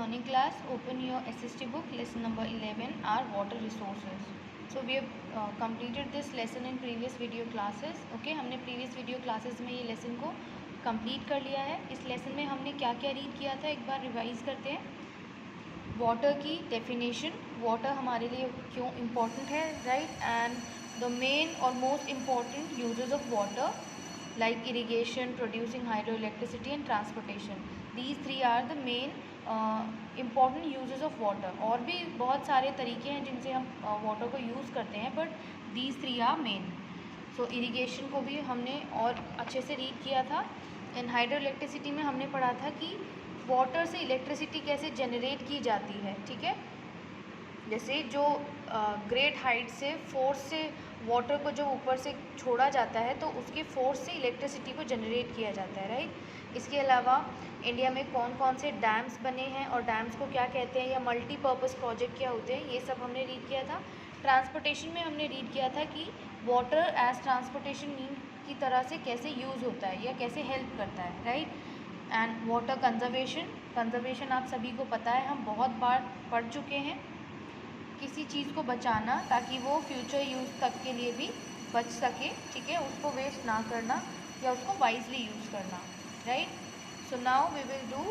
morning class. Open your SST book, lesson number 11, our water resources. So we have completed this lesson in previous video classes. Okay, हमने previous video classes में ये lesson को complete कर लिया है. इस lesson में हमने क्या क्या read किया था एक बार revise करते हैं. Water की definition, water हमारे लिए क्यों important है, right? And the main or most important uses of water like irrigation, producing hydroelectricity and transportation. These three are the main important uses of water. और भी बहुत सारे तरीके हैं जिनसे हम वाटर को यूज़ करते हैं, but these three are main. So irrigation को भी हमने और अच्छे से रीड किया था. एंड हाइड्रोइलेक्ट्रिसिटी में हमने पढ़ा था कि वाटर से इलेक्ट्रिसिटी कैसे जनरेट की जाती है. ठीक है, जैसे जो ग्रेट हाइट से फोर्स से वाटर को जो ऊपर से छोड़ा जाता है तो उसके फोर्स से इलेक्ट्रिसिटी को जनरेट किया जाता है, राइट. इसके अलावा इंडिया में कौन कौन से डैम्स बने हैं और डैम्स को क्या कहते हैं या मल्टीपर्पज़ प्रोजेक्ट क्या होते हैं, ये सब हमने रीड किया था. ट्रांसपोर्टेशन में हमने रीड किया था कि वाटर एज ट्रांसपोर्टेशन मीन की तरह से कैसे यूज़ होता है या कैसे हेल्प करता है, राइट. एंड वाटर कंजर्वेशन आप सभी को पता है, हम बहुत बार पढ़ चुके हैं. किसी चीज़ को बचाना ताकि वो फ्यूचर यूज़ तक के लिए भी बच सके, ठीक है, उसको वेस्ट ना करना या उसको वाइजली यूज़ करना, right. So now we will do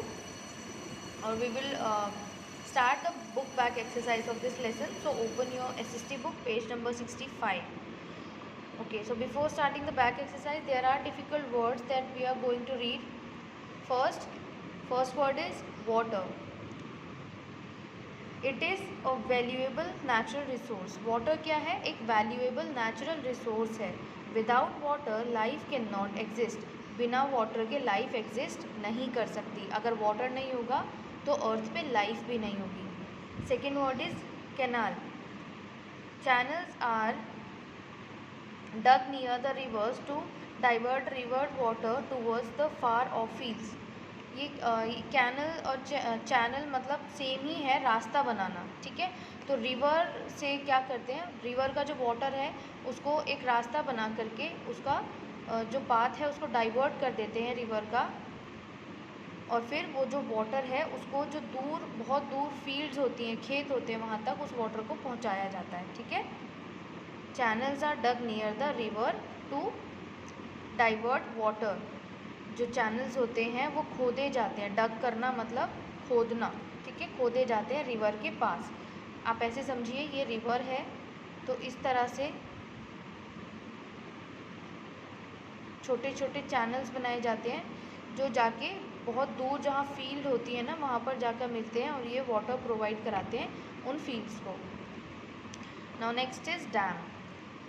और we will start the book back exercise of this lesson. So open your SST book, page number 65. Okay, so before starting the back exercise, there are difficult words that we are going to read. First word is water. It is a valuable natural resource. Water क्या है? एक valuable natural resource है. Without water, life cannot exist. बिना water के life exist नहीं कर सकती. अगर water नहीं होगा तो अर्थ पे लाइफ भी नहीं होगी. Second word is canal. Channels are dug near the rivers to divert river water towards the far off fields. ये कैनल और चैनल मतलब सेम ही है, रास्ता बनाना, ठीक है. तो रिवर से क्या करते हैं, रिवर का जो वाटर है उसको एक रास्ता बना करके उसका जो पाथ है उसको डाइवर्ट कर देते हैं रिवर का, और फिर वो जो वाटर है उसको जो दूर बहुत दूर फील्ड्स होती हैं, खेत होते हैं, वहाँ तक उस वाटर को पहुँचाया जाता है, ठीक है. Channels are dug near the river to divert water. जो चैनल्स होते हैं वो खोदे जाते हैं. डग करना मतलब खोदना, ठीक है, खोदे जाते हैं रिवर के पास. आप ऐसे समझिए ये रिवर है तो इस तरह से छोटे छोटे चैनल्स बनाए जाते हैं जो जाके बहुत दूर जहाँ फील्ड होती है ना वहाँ पर जाकर मिलते हैं और ये वाटर प्रोवाइड कराते हैं उन फील्ड्स को. Now next is dam.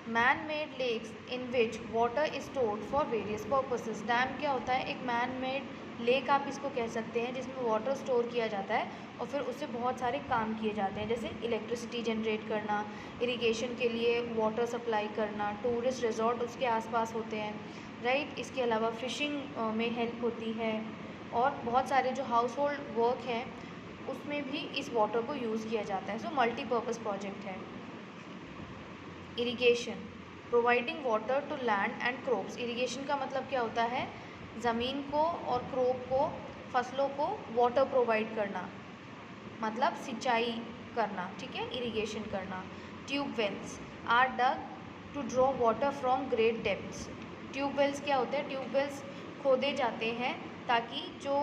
Man made lakes in which water is stored for various purposes. Dam क्या होता है? एक मैन मेड लेक आप इसको कह सकते हैं जिसमें वाटर स्टोर किया जाता है और फिर उससे बहुत सारे काम किए जाते हैं, जैसे इलेक्ट्रिसिटी जनरेट करना, इरिगेशन के लिए वाटर सप्लाई करना, टूरिस्ट रिजॉर्ट उसके आसपास होते हैं, राइट. इसके अलावा फिशिंग में हेल्प होती है और बहुत सारे जो हाउस होल्ड वर्क हैं उसमें भी इस वाटर को यूज़ किया जाता है. सो मल्टीपर्पज़ प्रोजेक्ट है. Irrigation, providing water to land and crops. Irrigation का मतलब क्या होता है? ज़मीन को और क्रॉप को, फसलों को वाटर प्रोवाइड करना, मतलब सिंचाई करना, ठीक है, इरिगेशन करना. Tubewells are dug to draw water from great depths. Tubewells क्या होते हैं? ट्यूबवेल्स खोदे जाते हैं ताकि जो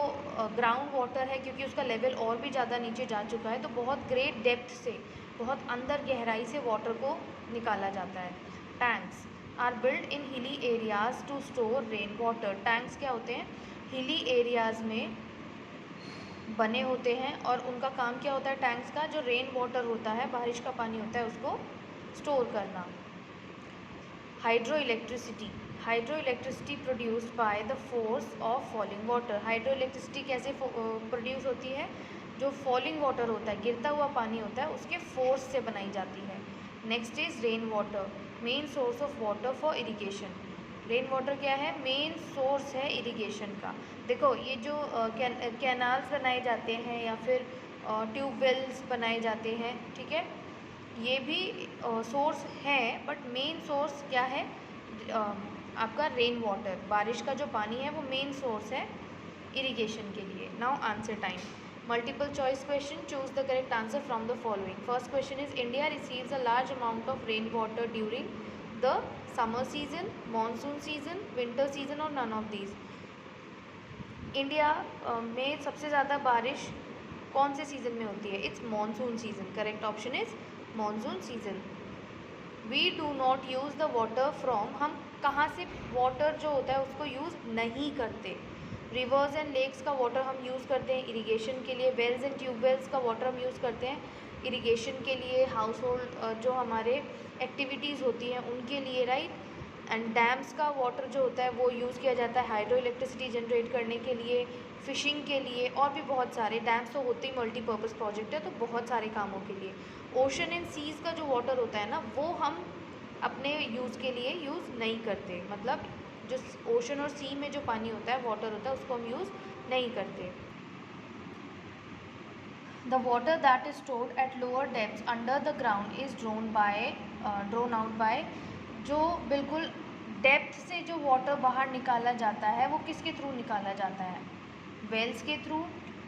ग्राउंड वाटर है, क्योंकि उसका लेवल और भी ज़्यादा नीचे जा चुका है, तो बहुत ग्रेट डेप्थ से, बहुत अंदर गहराई से वाटर को निकाला जाता है. Tanks are build in hilly areas to store rain water. Tanks क्या होते हैं? हिली एरियाज़ में बने होते हैं और उनका काम क्या होता है टैंक्स का? जो रेन वाटर होता है, बारिश का पानी होता है, उसको स्टोर करना. Hydro electricity produced by the force of falling water. Hydro electricity कैसे प्रोड्यूस होती है? जो फॉलिंग वाटर होता है, गिरता हुआ पानी होता है, उसके फोर्स से बनाई जाती है. Next is rain water, main source of water for irrigation. Rain water क्या है? मेन सोर्स है इरिगेशन का. देखो ये जो कैनाल्स बनाए जाते हैं या फिर ट्यूबवेल्स बनाए जाते हैं, ठीक है, ये भी सोर्स है, बट मेन सोर्स क्या है? आपका रेन वाटर, बारिश का जो पानी है वो मेन सोर्स है इरिगेशन के लिए. Now answer time. Multiple choice question, choose the correct answer from the following. First question is, India receives a large amount of rainwater during the summer season, monsoon season, winter season or none of these. India में सबसे ज़्यादा बारिश कौन से season में होती है? It's monsoon season. Correct option is monsoon season. We do not use the water from, हम कहाँ से वाटर जो होता है उसको यूज़ नहीं करते. रिवर्स एंड लेक्स का वाटर हम यूज़ करते हैं इरिगेशन के लिए. वेल्स एंड ट्यूबवेल्स का वाटर हम यूज़ करते हैं इरिगेशन के लिए, हाउस होल्ड जो हमारे एक्टिविटीज़ होती हैं उनके लिए, राइट. एंड डैम्स का वाटर जो होता है वो यूज़ किया जाता है हाइड्रो इलेक्ट्रिसिटी जनरेट करने के लिए, फिशिंग के लिए और भी बहुत सारे. डैम्स तो होते ही मल्टीपर्पज़ प्रोजेक्ट है, तो बहुत सारे कामों के लिए. ओशन एंड सीज़ का जो वाटर होता है ना, वो हम अपने यूज़ के लिए यूज़ नहीं करते. मतलब जो ओशन और सी में जो पानी होता है, वाटर होता है, उसको हम यूज़ नहीं करते. The water that is stored at lower depths under the ground is drone out by, जो बिल्कुल डेप्थ से जो वाटर बाहर निकाला जाता है वो किसके थ्रू निकाला जाता है? वेल्स के थ्रू,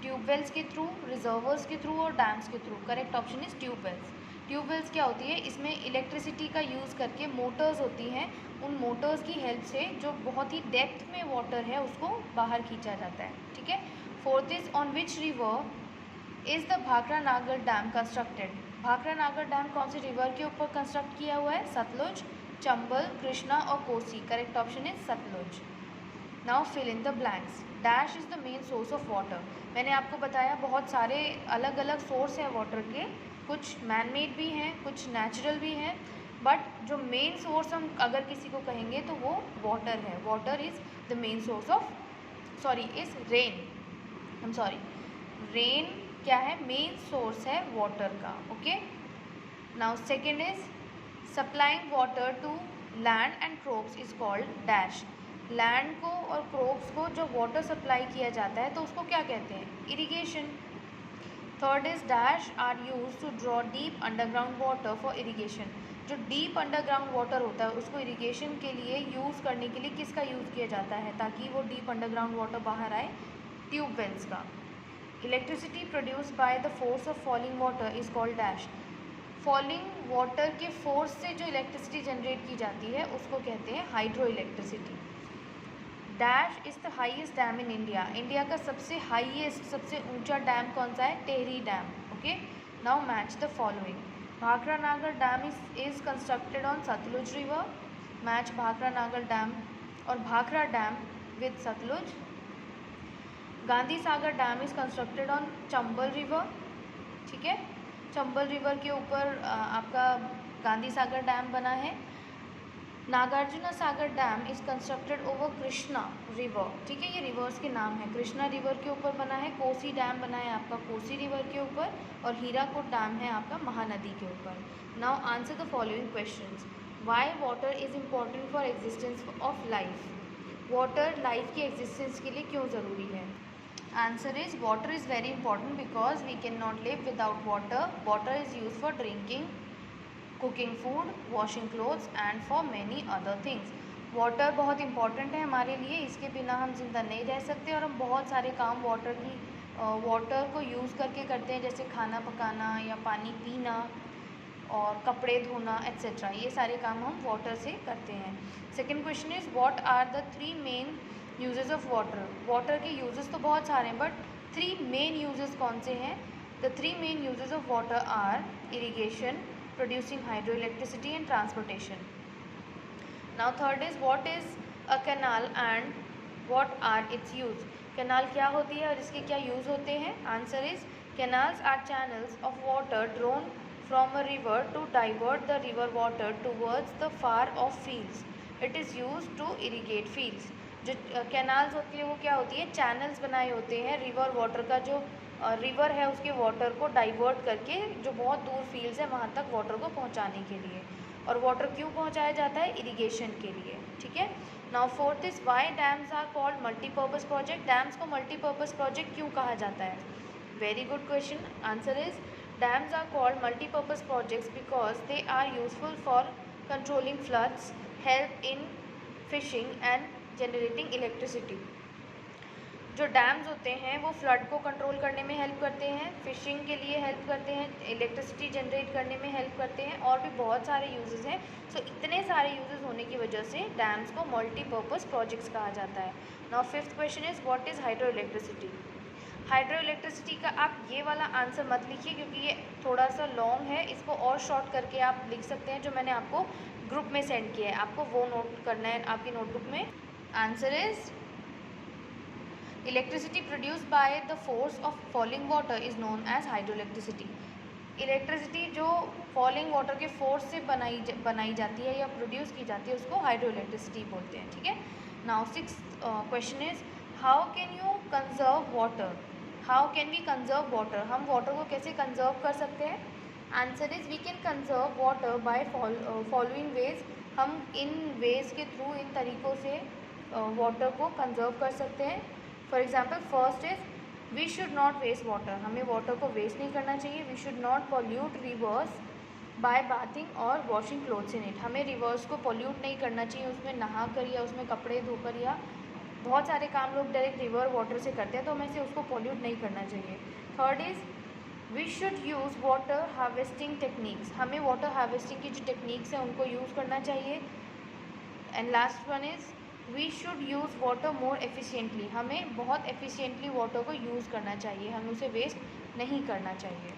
ट्यूबवेल्स के थ्रू, रिजर्वर्स के थ्रू और डैम्स के through. Correct option is tube wells. Tube wells क्या होती है? इसमें इलेक्ट्रिसिटी का यूज़ करके मोटर्स होती हैं, उन मोटर्स की हेल्प से जो बहुत ही डेप्थ में वाटर है उसको बाहर खींचा जाता है. ठीक है. Fourth is, on which river is the Bhakra Nangal dam constructed? Bhakra Nangal dam कौन सी रिवर के ऊपर कंस्ट्रक्ट किया हुआ है? सतलुज, चंबल, कृष्णा और Kosi. Correct option is Sutlej. Now fill in the blanks. Dash is the main source of water. मैंने आपको बताया बहुत सारे अलग अलग सोर्स हैं वाटर के, कुछ मैन मेड भी हैं, कुछ नेचुरल भी हैं, बट जो मेन सोर्स हम अगर किसी को कहेंगे तो वो वाटर है. Water is the main source of, is rain. Rain क्या है? मेन सोर्स है वाटर का. Okay. Now second is, supplying water to land and crops is called dash. Land को और क्रॉप्स को जो वाटर सप्लाई किया जाता है तो उसको क्या कहते हैं? Irrigation. Third is, dash are use to draw deep underground water for irrigation. जो डीप अंडरग्राउंड वाटर होता है उसको इरिगेशन के लिए यूज़ करने के लिए किसका यूज़ किया जाता है ताकि वो डीप अंडरग्राउंड वाटर बाहर आए? ट्यूबवेल्स का. Electricity produced by the force of falling water is called dash. Falling water के फोर्स से जो इलेक्ट्रिसिटी जनरेट की जाती है उसको कहते हैं hydro electricity. Dash is the highest dam in India. India का सबसे हाईएस्ट, सबसे ऊंचा डैम कौन सा है? Tehri dam. Okay. Now match the following. Bhakra Nangal dam is constructed on Sutlej river. Match Bhakra Nangal dam और Bhakra dam with Sutlej. Gandhi Sagar dam is constructed on Chambal river. ठीक है. चंबल रिवर के ऊपर आपका गांधी सागर डैम बना है. Nagarjuna Sagar dam is constructed over Krishna river. ठीक है, ये रिवर्स के नाम है. कृष्णा रिवर के ऊपर बना है. कोसी डैम बना है आपका कोसी रिवर के ऊपर. और हीराकुद डैम है आपका महानदी के ऊपर. Now answer the following questions. Y water is important for existence of life. Water life की एग्जिस्टेंस के लिए क्यों ज़रूरी है? Answer is, water is very important because we cannot live without water. Water is used for drinking, cooking food, washing clothes and for many other things. Water बहुत important है हमारे लिए, इसके बिना हम जिंदा नहीं रह सकते और हम बहुत सारे काम वाटर को यूज़ करके करते हैं, जैसे खाना पकाना या पानी पीना और कपड़े धोना एट्सेट्रा. ये सारे काम हम वाटर से करते हैं. Second question is, what are the 3 main uses of water. Water के यूजेस तो बहुत सारे हैं बट 3 मेन यूजेस कौन से हैं? The 3 main uses of water are irrigation, producing hydro electricity and transportation. Now third is, what is a canal and what are its use. Canal क्या होती है और इसके क्या यूज़ होते हैं? Answer is, canals are channels of water drawn from a river to divert the river water towards the far off fields. It is use to irrigate fields. जो canals होती है वो क्या होती है? चैनल्स बनाए होते हैं रिवर वाटर का, जो रिवर है उसके वाटर को डाइवर्ट करके जो बहुत दूर फील्ड्स है वहाँ तक वाटर को पहुँचाने के लिए. और वाटर क्यों पहुँचाया जाता है? इरिगेशन के लिए. ठीक है. Now fourth is, why dams are called multipurpose project. Dams को मल्टीपर्पज़ प्रोजेक्ट क्यों कहा जाता है? Very good question. Answer is, dams are called multipurpose projects because they are useful for controlling floods, help in fishing and generating electricity. जो dams होते हैं वो flood को कंट्रोल करने में हेल्प करते हैं, फिशिंग के लिए हेल्प करते हैं, इलेक्ट्रिसिटी जनरेट करने में हेल्प करते हैं, और भी बहुत सारे यूजेस हैं। सो इतने सारे यूजेस होने की वजह से डैम्स को मल्टीपर्पज़ प्रोजेक्ट्स कहा जाता है। Now fifth question is what is hydro electricity. Hydro electricity का आप ये वाला आंसर मत लिखिए क्योंकि ये थोड़ा सा लॉन्ग है, इसको और शॉर्ट करके आप लिख सकते हैं, जो मैंने आपको ग्रुप में सेंड किया है, आपको वो नोट करना है आपकी नोटबुक में। Answer is electricity produce by the force of falling water is known as hydro electricity. Electricity जो फॉलिंग वाटर के फोर्स से बनाई जाती है या प्रोड्यूस की जाती है उसको हाइड्रो इलेक्ट्रिसिटी बोलते हैं, ठीक है। Now six question is how can you conserve water. How can we conserve water, हम वाटर को कैसे कंजर्व कर सकते हैं। Answer is we can conserve water by following ways. हम इन वेज के थ्रू, इन तरीक़ों से वाटर को कंजर्व कर सकते हैं। For example first is we should not waste water, हमें वाटर को वेस्ट नहीं करना चाहिए। We should not pollute rivers by bathing और वॉशिंग क्लोथ्स इन इट, हमें रिवर्स को पॉल्यूट नहीं करना चाहिए उसमें नहा कर या उसमें कपड़े धोकर, या बहुत सारे काम लोग डायरेक्ट रिवर वाटर से करते हैं तो हमें से उसको पॉल्यूट नहीं करना चाहिए। Third is we should use water harvesting techniques, हमें वाटर हार्वेस्टिंग की जो टेक्निक्स हैं उनको यूज़ करना चाहिए। And last one is we should use water more efficiently, हमें बहुत एफिशिएंटली वाटर को यूज़ करना चाहिए, हमें उसे वेस्ट नहीं करना चाहिए।